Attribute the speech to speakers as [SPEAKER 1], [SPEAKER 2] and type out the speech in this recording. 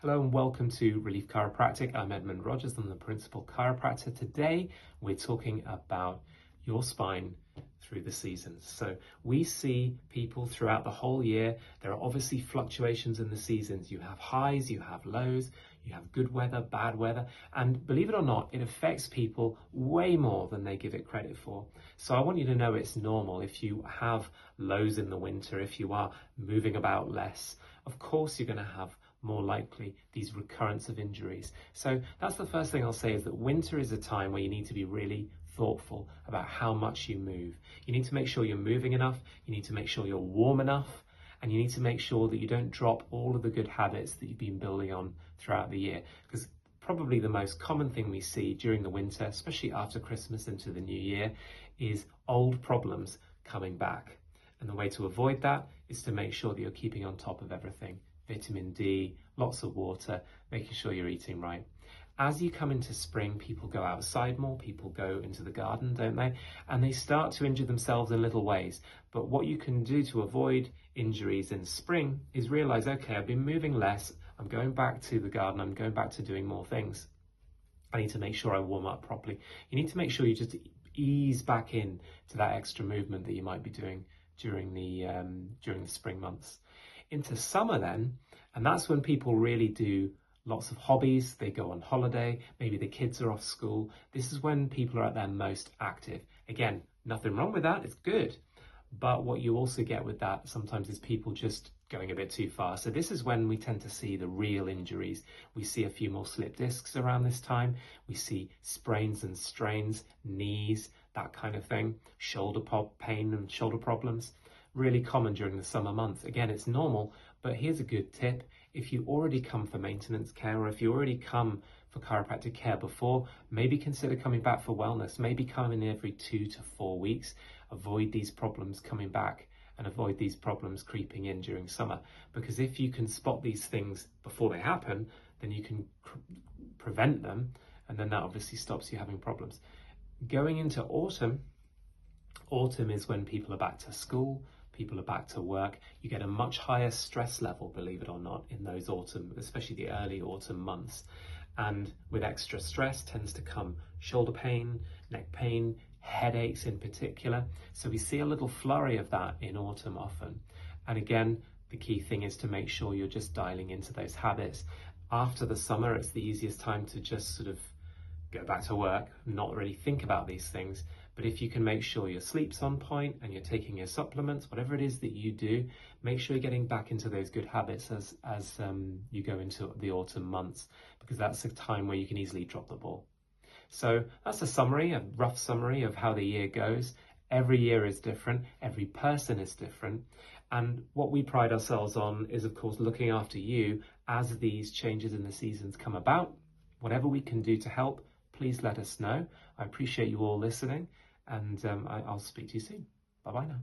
[SPEAKER 1] Hello and welcome to Relief Chiropractic. I'm Edmund Rodgers, I'm the principal chiropractor. Today we're talking about your spine through the seasons. So we see people throughout the whole year. There are obviously fluctuations in the seasons. You have highs, you have lows, you have good weather, bad weather, and believe it or not, it affects people way more than they give it credit for. So I want you to know it's normal if you have lows in the winter, if you are moving about less. Of course you're going to have more likely these recurrence of injuries. So that's the first thing I'll say, is that winter is a time where you need to be really thoughtful about how much you move. You need to make sure you're moving enough, you need to make sure you're warm enough, and you need to make sure that you don't drop all of the good habits that you've been building on throughout the year. Because probably the most common thing we see during the winter, especially after Christmas into the new year, is old problems coming back. And the way to avoid that is to make sure that you're keeping on top of everything. Vitamin D, lots of water, making sure you're eating right. As you come into spring, people go outside more, people go into the garden, don't they? And they start to injure themselves in little ways. But what you can do to avoid injuries in spring is realize, okay, I've been moving less, I'm going back to the garden, I'm going back to doing more things. I need to make sure I warm up properly. You need to make sure you just ease back in to that extra movement that you might be doing during the spring months. Into summer then, and that's when people really do lots of hobbies, they go on holiday, maybe the kids are off school. This is when people are at their most active. Again, nothing wrong with that, it's good. But what you also get with that sometimes is people just going a bit too far. So this is when we tend to see the real injuries. We see a few more slip discs around this time. We see sprains and strains, knees, that kind of thing, shoulder pain and shoulder problems. Really common during the summer months. Again, it's normal, but here's a good tip. If you already come for maintenance care, or if you already come for chiropractic care before, maybe consider coming back for wellness. Maybe come in every 2 to 4 weeks. Avoid these problems coming back and avoid these problems creeping in during summer. Because if you can spot these things before they happen, then you can prevent them, and then that obviously stops you having problems. Going into autumn is when people are back to school, people are back to work. You get a much higher stress level, believe it or not, in those autumn, especially the early autumn months. And with extra stress tends to come shoulder pain, neck pain, headaches in particular. So we see a little flurry of that in autumn often. And again, the key thing is to make sure you're just dialing into those habits. After the summer, it's the easiest time to just sort of go back to work, not really think about these things. But if you can make sure your sleep's on point and you're taking your supplements, whatever it is that you do, make sure you're getting back into those good habits as you go into the autumn months, because that's a time where you can easily drop the ball. So that's a rough summary of how the year goes. Every year is different, every person is different. And what we pride ourselves on is, of course, looking after you as these changes in the seasons come about. Whatever we can do to help, please let us know. I appreciate you all listening, and I'll speak to you soon. Bye-bye now.